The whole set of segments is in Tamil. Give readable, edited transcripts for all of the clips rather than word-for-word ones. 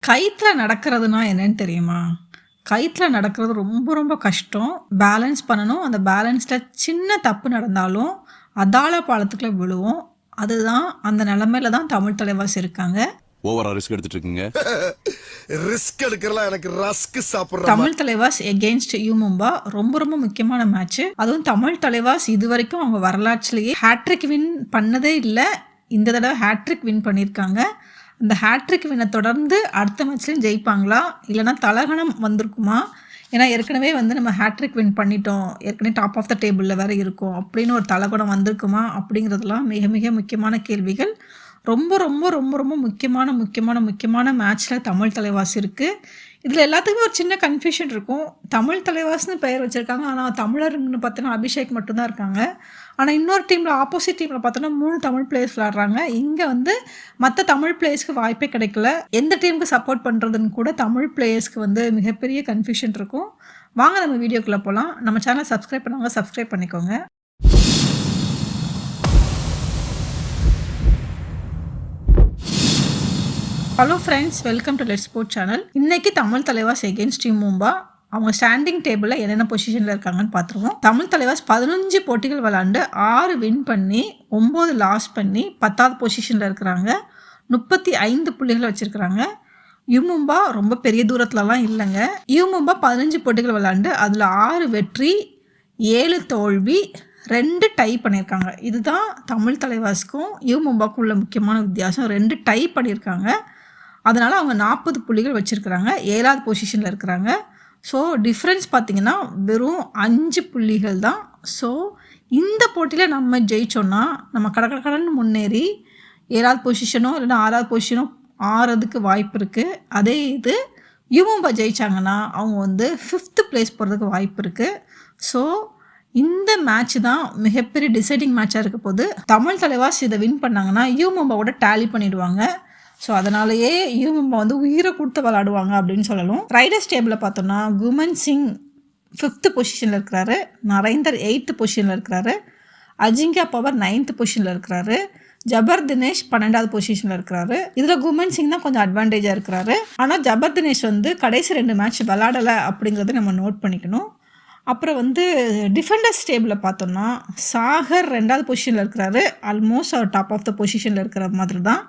கயித்துல நடக்கிறதுனா என்னன்னு தெரியுமா? கயித்துல நடக்கிறது ரொம்ப ரொம்ப கஷ்டம். பேலன்ஸ் பண்ணணும். அந்த பேலன்ஸ்ல சின்ன தப்பு நடந்தாலும் அதால பாலத்துக்குள்ள விழுவோம். அதுதான் அந்த நிலைமையில தான் தமிழ் தலைவாஸ் இருக்காங்க. ஓவரா ரிஸ்க் எடுத்துட்டு இருக்கீங்க. ரிஸ்க் எடுக்கறலாம் எனக்கு ரஸ்க் சாப்பிடுற தமிழ் தலைவாஸ் எகெயின்ஸ்ட் யூமும்பா ரொம்ப ரொம்ப முக்கியமான மேட்ச். அதுவும் தமிழ் தலைவாஸ் இதுவரைக்கும் அவங்க வரலாற்றிலேயே ஹேட்ரிக் வின் பண்ணதே இல்லை. இந்த தடவை ஹேட்ரிக் வின் பண்ணியிருக்காங்க. அந்த ஹேட்ரிக் வினை தொடர்ந்து அடுத்த மேட்ச்லையும் ஜெயிப்பாங்களா, இல்லைனா தலகணம் வந்திருக்குமா? ஏன்னா ஏற்கனவே நம்ம ஹேட்ரிக் வின் பண்ணிட்டோம், ஏற்கனவே டாப் ஆஃப் த டேபிளில் வேறு இருக்கும் அப்படின்னு ஒரு தலகுணம் வந்திருக்குமா அப்படிங்கிறதுலாம் மிக மிக முக்கியமான கேள்விகள். ரொம்ப ரொம்ப ரொம்ப ரொம்ப முக்கியமான முக்கியமான முக்கியமான மேட்ச்சில் தமிழ் தலைவாஸ் இருக்குது. இதில் எல்லாத்துக்குமே ஒரு சின்ன கன்ஃபியூஷன் இருக்கும். தமிழ் தலைவாஸ்னு பெயர் வச்சுருக்காங்க, ஆனால் தமிழர்னு பார்த்தோன்னா அபிஷேக் மட்டும்தான் இருக்காங்க. ஆனால் இன்னொரு டீமில் ஆப்போசிட் டீமில் பார்த்தோன்னா 3 தமிழ் பிளேயர்ஸ் விளாட்றாங்க. இங்கே மற்ற தமிழ் பிளேயர்ஸ்க்கு வாய்ப்பே கிடைக்கல. எந்த டீமுக்கு சப்போர்ட் பண்ணுறதுன்னு கூட தமிழ் பிளேயர்ஸ்க்கு மிகப்பெரிய கன்ஃபியூஷன் இருக்கும். வாங்க நம்ம வீடியோக்குள்ளே போகலாம். நம்ம சேனலை சப்ஸ்கிரைப் பண்ணவங்க சப்ஸ்கிரைப் பண்ணிக்கோங்க. Hello friends, welcome to let's sport channel. இன்றைக்கி தமிழ் தலைவாஸ் எகெயின்ஸ்ட் யூமும்பா. அவங்க ஸ்டாண்டிங் டேபிளில் என்னென்ன பொசிஷனில் இருக்காங்கன்னு பார்த்துருவோம். தமிழ் தலைவாஸ் 15 போட்டிகள் விளாண்டு 6 வின் பண்ணி 9 லாஸ் பண்ணி 10வது பொசிஷனில் இருக்கிறாங்க. 35 புள்ளிகளை வச்சுருக்கிறாங்க. யூமும்பா ரொம்ப பெரிய தூரத்துலலாம் இல்லைங்க. யூமும்பா 15 போட்டிகள் விளாண்டு அதில் 6 வெற்றி 7 தோல்வி 2 டை பண்ணியிருக்காங்க. இதுதான் தமிழ் தலைவாஸ்க்கும் யூமும்பாக்கும் உள்ள முக்கியமான வித்தியாசம். 2 டை பண்ணியிருக்காங்க. அதனால் அவங்க 40 புள்ளிகள் வச்சுருக்கிறாங்க. 7வது பொசிஷனில் இருக்கிறாங்க. ஸோ டிஃப்ரென்ஸ் பார்த்திங்கன்னா வெறும் 5 புள்ளிகள் தான். ஸோ இந்த போட்டியில் நம்ம ஜெயித்தோன்னா நம்ம கடன்னு முன்னேறி 7வது பொசிஷனோ இல்லைன்னா 6வது பொசிஷனோ ஆறதுக்கு வாய்ப்பு இருக்குது. அதே இது யூமும்பா ஜெயித்தாங்கன்னா அவங்க 5th பிளேஸ் போகிறதுக்கு வாய்ப்பு இருக்குது. ஸோ இந்த மேட்ச் தான் மிகப்பெரிய டிசைடிங் மேட்சாக இருக்க போது. தமிழ் தலைவாஸ் இதை வின் பண்ணாங்கன்னா யூமும்பாவோட டேலி பண்ணிடுவாங்க. ஸோ அதனாலேயே யூமும்பா உயிரை கொடுத்து விளாடுவாங்க அப்படின்னு சொல்லணும். ரைடர்ஸ் டேபிளில் பார்த்தோன்னா குமன் சிங் 5th பொசிஷனில் இருக்கிறாரு, நரேந்தர் 8th பொசிஷனில் இருக்கிறாரு, அஜிங்கியா பவர் 9th பொசிஷனில் இருக்கிறாரு, ஜபர் தினேஷ் 12வது பொசிஷனில் இருக்கிறாரு. இதில் குமன் சிங் தான் கொஞ்சம் அட்வான்டேஜாக இருக்கிறாரு. ஆனால் ஜபர் தினேஷ் கடைசி 2 மேட்ச் விளாடலை அப்படிங்கிறத நம்ம நோட் பண்ணிக்கணும். அப்புறம் டிஃபெண்டர்ஸ் டேபிளில் பார்த்தோம்னா சாகர் 2வது பொசிஷனில் இருக்கிறாரு. ஆல்மோஸ்ட் அவர் டாப் ஆஃப் த பொசிஷனில் இருக்கிற மாதிரி தான்.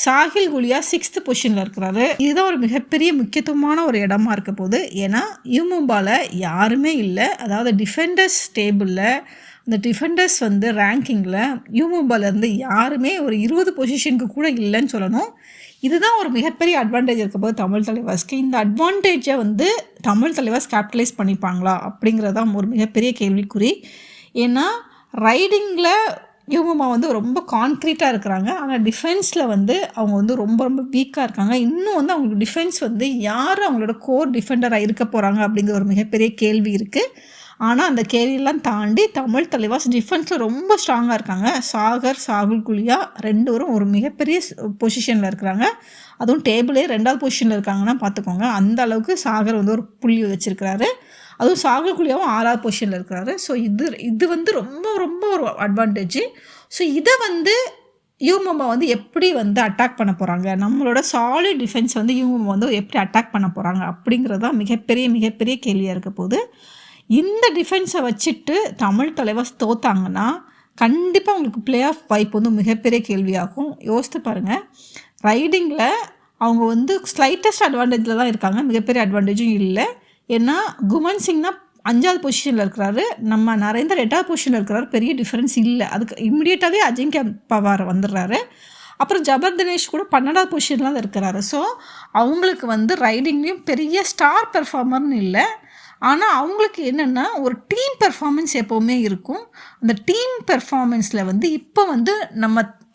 சாஹில் குலியா 6th பொசிஷனில் இருக்கிறாரு. இதுதான் ஒரு மிகப்பெரிய முக்கியத்துவமான ஒரு இடமா இருக்க போது. ஏன்னா யூமும்பாவில் யாருமே இல்லை. அதாவது டிஃபெண்டர்ஸ் டேபிளில் அந்த டிஃபெண்டர்ஸ் ரேங்கிங்கில் யூமும்பாலேருந்து யாருமே ஒரு 20 பொசிஷனுக்கு கூட இல்லைன்னு சொல்லணும். இதுதான் ஒரு மிகப்பெரிய அட்வான்டேஜ் இருக்க போது தமிழ் தலைவாஸ்க்கு. இந்த அட்வான்டேஜை தமிழ் தலைவாஸ் கேபிட்டலைஸ் பண்ணிப்பாங்களா அப்படிங்கிறது தான் ஒரு மிகப்பெரிய கேள்விக்குறி. ஏன்னா ரைடிங்கில் யூமும்பா ரொம்ப கான்க்ரீட்டாக இருக்கிறாங்க. ஆனால் டிஃபென்ஸில் அவங்க ரொம்ப ரொம்ப வீக்காக இருக்காங்க. இன்னும் அவங்களுக்கு டிஃபென்ஸ் யார் அவங்களோட கோர் டிஃபெண்டராக இருக்க போகிறாங்க அப்படிங்கிற ஒரு மிகப்பெரிய கேள்வி இருக்குது. ஆனால் அந்த கேள்வியெல்லாம் தாண்டி தமிழ் தலைவாஸ் டிஃபென்ஸில் ரொம்ப ஸ்ட்ராங்காக இருக்காங்க. சாகுல் குலியா 2 பேரும் ஒரு மிகப்பெரிய பொசிஷனில் இருக்கிறாங்க. அதுவும் டேபிளே 2வது பொசிஷனில் இருக்காங்கன்னா பார்த்துக்கோங்க. அந்த அளவுக்கு சாகர் ஒரு புள்ளி வச்சுருக்கிறாரு. அதுவும் சாகுல் குலியாவும் 6வது பொசிஷனில் இருக்கிறாரு. ஸோ இது ரொம்ப ரொம்ப ஒரு அட்வான்டேஜ். ஸோ இதை யூமும்பா எப்படி அட்டாக் பண்ண போகிறாங்க, நம்மளோட சாலிட் டிஃபென்ஸ் யூமும்பா எப்படி அட்டாக் பண்ண போகிறாங்க அப்படிங்கிறது தான் மிகப்பெரிய மிகப்பெரிய கேள்வியாக இருக்க போது. இந்த டிஃபென்ஸை வச்சுட்டு தமிழ் தலைவாஸ் தோத்தாங்கன்னா கண்டிப்பாக அவங்களுக்கு பிளே ஆஃப் வாய்ப்பு மிகப்பெரிய கேள்வியாகும். யோசித்து பாருங்கள். ரைடிங்கில் அவங்க ஸ்லைட்டஸ்ட் அட்வான்டேஜில் தான் இருக்காங்க, மிகப்பெரிய அட்வான்டேஜும் இல்லை. ஏன்னா குமன் சிங்னா 5வது பொசிஷனில் இருக்கிறாரு, நம்ம நரேந்தர் 8வது பொசிஷனில் இருக்கிறாரு. பெரிய டிஃப்ரென்ஸ் இல்லை. அதுக்கு இம்மிடியேட்டாகவே அஜிங்கியா பவார் வந்துடுறாரு. அப்புறம் ஜபர் தினேஷ் கூட 12வது பொசிஷனில் தான் இருக்கிறாரு. ஸோ அவங்களுக்கு ரைடிங்லேயும் பெரிய ஸ்டார் பெர்ஃபார்மர்னு இல்லை. ஆனால் அவங்களுக்கு என்னென்னா ஒரு டீம் பெர்ஃபார்மன்ஸ் எப்போவுமே இருக்கும். அந்த டீம் பெர்ஃபார்மன்ஸில் இப்போ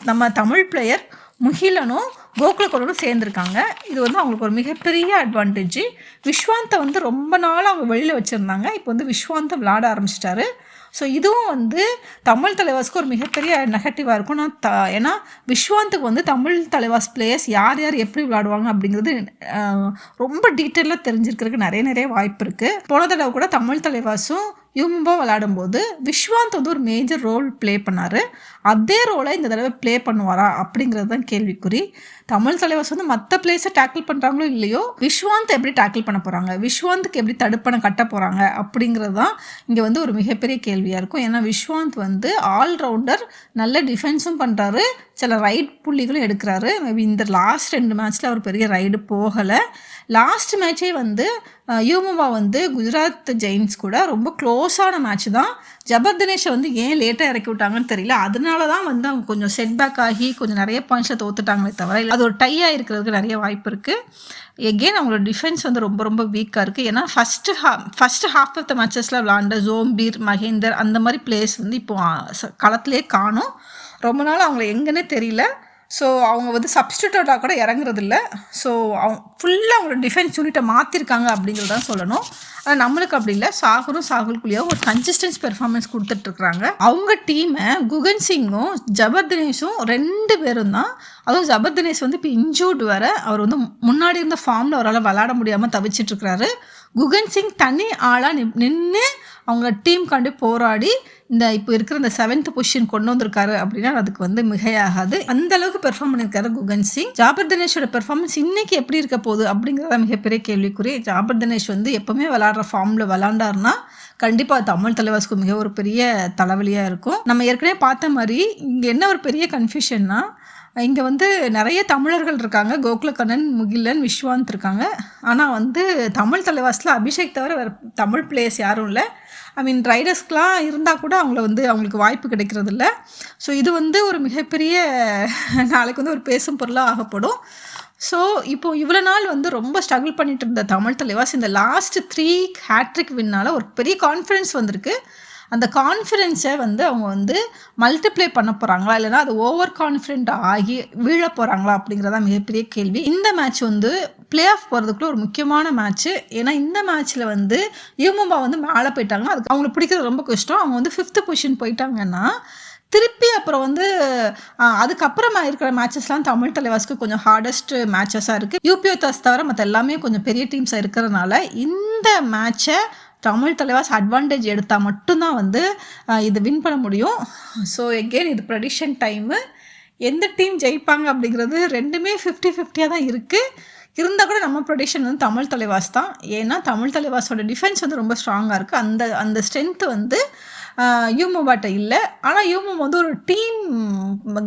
நம்ம தமிழ் பிளேயர் முகிலனும் கோகுலக்கோலனும் சேர்ந்துருக்காங்க. இது அவங்களுக்கு ஒரு மிகப்பெரிய அட்வான்டேஜ். விஸ்வாந்தை ரொம்ப நாள் அவங்க வெளியில் வச்சுருந்தாங்க. இப்போ விஸ்வாந்தை விளாட ஆரம்பிச்சிட்டாரு. ஸோ இதுவும் தமிழ் தலைவாஸ்க்கு ஒரு மிகப்பெரிய நெகட்டிவாக இருக்கும். ஏன்னா விஸ்வாந்துக்கு தமிழ் தலைவாஸ் பிளேயர்ஸ் யார் யார் எப்படி விளாடுவாங்க அப்படிங்கிறது ரொம்ப டீட்டெயிலாக தெரிஞ்சிருக்கிறதுக்கு நிறைய வாய்ப்பு இருக்குது. போன தடவை கூட தமிழ் தலைவாஸும் யூமும்பா விளையாடும்போது விஸ்வாந்த் ஒரு மேஜர் ரோல் ப்ளே பண்ணார். அதே ரோலை இந்த தடவை ப்ளே பண்ணுவாரா அப்படிங்கிறது தான் கேள்விக்குறி. தமிழ் தலைவாஸ் வந்து மற்ற பிளேஸை டேக்கிள் பண்ணுறாங்களோ இல்லையோ, விஸ்வாந்த் எப்படி டேக்கிள் பண்ண போகிறாங்க, விஸ்வாந்துக்கு எப்படி தடுப்பணை கட்ட போகிறாங்க அப்படிங்கிறது தான் இங்கே வந்து ஒரு மிகப்பெரிய கேள்வியாக இருக்கும். ஏன்னா விஸ்வாந்த் வந்து ஆல்ரவுண்டர், நல்ல டிஃபென்ஸும் பண்ணுறாரு, சில ரைட் புள்ளிகளும் எடுக்கிறாரு. மேபி இந்த லாஸ்ட் 2 மேட்ச்சில் அவர் பெரிய ரைடு போகலை. லாஸ்ட் மேட்சே வந்து யூமுவா வந்து குஜராத் ஜெயின்ஸ் கூட ரொம்ப க்ளோஸான மேட்ச் தான். ஜபர்தனேஷை வந்து ஏன் லேட்டாக இறக்கி விட்டாங்கன்னு தெரியல. அதனால தான் வந்து அவங்க கொஞ்சம் செட்பேக் ஆகி கொஞ்சம் நிறைய பாயிண்ட்ஸில் தோத்துட்டாங்களே தவிர, அது ஒரு டையாக இருக்கிறதுக்கு நிறைய வாய்ப்பு இருக்குது. எகெயின் அவங்களோட டிஃபென்ஸ் வந்து ரொம்ப ரொம்ப வீக்காக இருக்குது. ஏன்னா ஃபஸ்ட்டு ஹாஃப் ஆஃப் த மேட்சஸில் விளாண்ட ஜோம்பீர், மகேந்தர் அந்த மாதிரி பிளேயர்ஸ் வந்து இப்போது களத்திலே காணும். ரொம்ப நாள் அவங்கள எங்கன்னே தெரியல. ஸோ அவங்க வந்து சப்ஸ்டியூட்டாக கூட இறங்குறதில்ல. ஸோ அவங்க ஃபுல்லாக அவங்களோட டிஃபென்ஸ் யூனிட்டை மாற்றிருக்காங்க அப்படிங்கிறதான் சொல்லணும். ஆனால் நம்மளுக்கு அப்படி இல்லை. சாகுல் குலியாவும் ஒரு கன்சிஸ்டன்ஸ் பெர்ஃபார்மன்ஸ் கொடுத்துட்ருக்குறாங்க. அவங்க டீமை குகன் சிங்கும் ஜபர்தனேஷும் 2 பேரும் தான். அதுவும் ஜபர்தனேஷ் வந்து இப்போ இன்ஜூர்டு வர, அவர் வந்து முன்னாடி இருந்த ஃபார்மில் அவரால் விளாட முடியாமல் தவிச்சிட்ருக்கிறாரு. குகன் சிங் தனி ஆளாக நின்று அவங்க டீம்காண்டி போராடி இந்த இப்போ இருக்கிற இந்த 7th பொசிஷன் கொண்டு வந்திருக்காரு அப்படின்னா அதுக்கு வந்து மிகையாகாது. அந்த அளவுக்கு பெர்ஃபார்ம் பண்ணியிருக்காரு குகன் சிங். ஜபர்தனேஷோட பெர்ஃபார்மன்ஸ் இன்னைக்கு எப்படி இருக்க போகுது அப்படிங்கிறத மிகப்பெரிய கேள்விக்குறி. ஜபர்தனேஷ் வந்து எப்பவுமே விளாடுற ஃபார்மில் விளாண்டாருன்னா கண்டிப்பாக தமிழ் தலைவாஸ்க்கு மிக ஒரு பெரிய தலைவலியாக இருக்கும். நம்ம ஏற்கனவே பார்த்த மாதிரி இங்கே என்ன ஒரு பெரிய கன்ஃபியூஷன்னா, இங்கே வந்து நிறைய தமிழர்கள் இருக்காங்க. கோகுலக்கண்ணன், முகிலன், விஸ்வாந்த் இருக்காங்க. ஆனால் வந்து தமிழ் தலைவாஸில் அபிஷேக் தவிர வேறு தமிழ் பிளேயர்ஸ் யாரும் இல்லை. ஐ மீன் ரைடர்ஸ்க்கெலாம் இருந்தால் கூட அவங்களுக்கு வாய்ப்பு கிடைக்கிறது இல்லை. ஸோ இது வந்து ஒரு மிகப்பெரிய நாளைக்கு வந்து ஒரு பேசும் பொருளாக ஆகப்படும். ஸோ இப்போது இவ்வளோ நாள் வந்து ரொம்ப ஸ்ட்ரகிள் பண்ணிட்டு இருந்த தமிழ் தலைவாஸ் இந்த லாஸ்ட் 3 ஹேட்ரிக் வின்னால் ஒரு பெரிய கான்ஃபிடென்ஸ் வந்திருக்கு. அந்த கான்ஃபிடென்ஸை வந்து அவங்க வந்து மல்டிப்ளை பண்ண போகிறாங்களா, இல்லைனா அது ஓவர் கான்ஃபிடென்ட் ஆகி வீழ போகிறாங்களா அப்படிங்கிறதா மிகப்பெரிய கேள்வி. இந்த மேட்ச் வந்து பிளே ஆஃப் போகிறதுக்குள்ள ஒரு முக்கியமான மேட்ச்சு. ஏன்னா இந்த மேட்ச்சில் வந்து யூமும்பா வந்து மேலே போயிட்டாங்கன்னா அதுக்கு அவங்களுக்கு பிடிக்கிறது ரொம்ப கஷ்டம். அவங்க வந்து 5th பொசிஷன் போயிட்டாங்கன்னா திருப்பி அப்புறம் வந்து அதுக்கப்புறமா இருக்கிற மேட்சஸ்லாம் தமிழ் தலைவாஸ்க்கு கொஞ்சம் ஹார்டஸ்ட் மேட்சஸாக இருக்குது. யூபிஓதாஸ் தவிர மற்ற எல்லாமே கொஞ்சம் பெரிய டீம்ஸாக இருக்கிறதுனால இந்த மேட்சை தமிழ் தலைவாஸ் அட்வான்டேஜ் எடுத்தால் மட்டும்தான் வந்து இது வின் பண்ண முடியும். ஸோ எகெயின் இது ப்ரெடிக்ஷன் டைமு. எந்த டீம் ஜெயிப்பாங்க அப்படிங்கிறது 2மே 50-50 தான் இருக்குது. இருந்தால் கூட நம்ம ப்ரெடிக்ஷன் வந்து தமிழ் தலைவாஸ் தான். ஏன்னா தமிழ் தலைவாஸோட டிஃபென்ஸ் வந்து ரொம்ப ஸ்ட்ராங்காக இருக்குது. அந்த ஸ்ட்ரென்த்து வந்து யூமுபாட்ட இல்லை. ஆனால் யூமும் வந்து ஒரு டீம்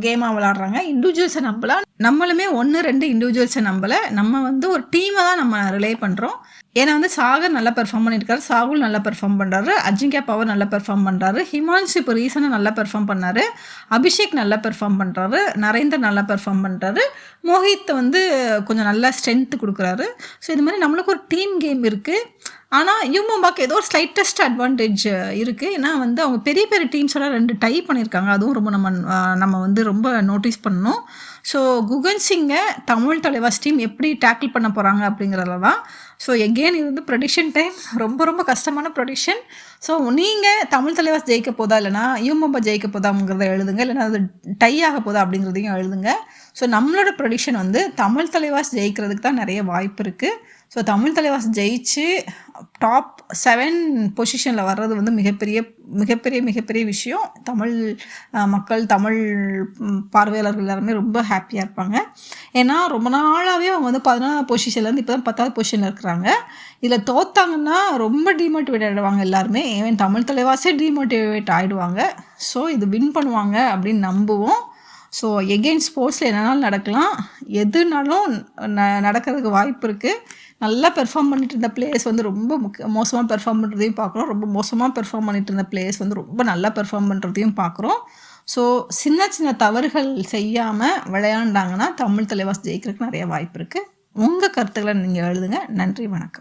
கேமாக விளாட்றாங்க. இண்டிவிஜுவல்ஸை நம்பலாம். நம்மளுமே 1-2 இண்டிவிஜுவல்ஸை நம்பலை. நம்ம வந்து ஒரு டீமை தான் நம்ம ரிலே பண்ணுறோம். ஏன்னா வந்து சாகர் நல்லா பெர்ஃபார்ம் பண்ணியிருக்காரு, சாகுல் நல்லா பெர்ஃபார்ம் பண்ணுறாரு, அஜிங்கியா பவர் நல்லா பெர்ஃபார்ம் பண்ணுறாரு, ஹிமான்ஷு இப்போ ரீசனாக நல்லா பெர்ஃபார்ம் பண்ணார், அபிஷேக் நல்லா பெர்ஃபார்ம் பண்ணுறாரு, நரேந்தர் நல்லா பெர்ஃபார்ம் பண்ணுறாரு, மோஹித் வந்து கொஞ்சம் நல்லா ஸ்ட்ரென்த்து கொடுக்குறாரு. ஸோ இது மாதிரி நம்மளுக்கு ஒரு டீம் கேம் இருக்குது. ஆனால் யூமும்பாக்கு ஏதோ ஒரு ஸ்லைட்டஸ்ட் அட்வான்டேஜ் இருக்குது. ஏன்னா வந்து அவங்க பெரிய பெரிய டீம்ஸோட 2 டை பண்ணியிருக்காங்க. அதுவும் ரொம்ப நம்ம வந்து ரொம்ப நோட்டீஸ் பண்ணணும். ஸோ குகன் சிங்கை தமிழ் தலைவாஸ் டீம் எப்படி டேக்கிள் பண்ண போகிறாங்க அப்படிங்கிறதுல தான். ஸோ எகெயின் இது வந்து ப்ரெடிக்ஷன் டைம். ரொம்ப ரொம்ப கஷ்டமான ப்ரெடிக்ஷன். ஸோ நீங்கள் தமிழ் தலைவாஸ் ஜெயிக்க போதா இல்லைனா யூமும்பா ஜெயிக்க போதாங்கிறத எழுதுங்க, இல்லைனா அது டை ஆக போதா அப்படிங்கிறதையும் எழுதுங்க. ஸோ நம்மளோட ப்ரெடிக்ஷன் வந்து தமிழ் தலைவாஸ் ஜெயிக்கிறதுக்கு தான் நிறைய வாய்ப்பு இருக்குது. ஸோ தமிழ் தலைவாஸ் ஜெயிச்சு டாப் 7 பொசிஷனில் வர்றது வந்து மிகப்பெரிய விஷயம். தமிழ் மக்கள், தமிழ் பார்வையாளர்கள் எல்லாருமே ரொம்ப ஹாப்பியாக இருப்பாங்க. ஏன்னா ரொம்ப நாளாகவே அவங்க வந்து 14th பொசிஷன்லேருந்து இப்போ தான் 10th பொசிஷனில் இருக்கிறாங்க. இதில் தோத்தாங்கன்னா ரொம்ப டிமோட்டிவேட் ஆகிடுவாங்க எல்லாருமே. ஏன் தமிழ் தலைவாஸே டிமோட்டிவேட் ஆகிடுவாங்க. ஸோ இது வின் பண்ணுவாங்க அப்படின்னு நம்புவோம். ஸோ எகெயின் ஸ்போர்ட்ஸில் என்னன்னாலும் நடக்கலாம், எதுனாலும் நடக்கிறதுக்கு வாய்ப்பு இருக்குது. நல்லா பெர்ஃபார்ம் பண்ணிட்டு இருந்த பிளேயர்ஸ் வந்து ரொம்ப மோசமாக பெர்ஃபார்ம் பண்ணுறதையும் பார்க்குறோம். ரொம்ப மோசமாக பெர்ஃபார்ம் பண்ணிட்டு இருந்த பிளேயர்ஸ் வந்து ரொம்ப நல்லா பெர்ஃபார்ம் பண்ணுறதையும் பார்க்குறோம். ஸோ சின்ன சின்ன தவறுகள் செய்யாமல் விளையாண்டாங்கன்னா தமிழ் தலைவாஸ் ஜெயிக்கிறதுக்கு நிறைய வாய்ப்பு இருக்குது. உங்கள் கருத்துக்களை நீங்கள் எழுதுங்க. நன்றி, வணக்கம்.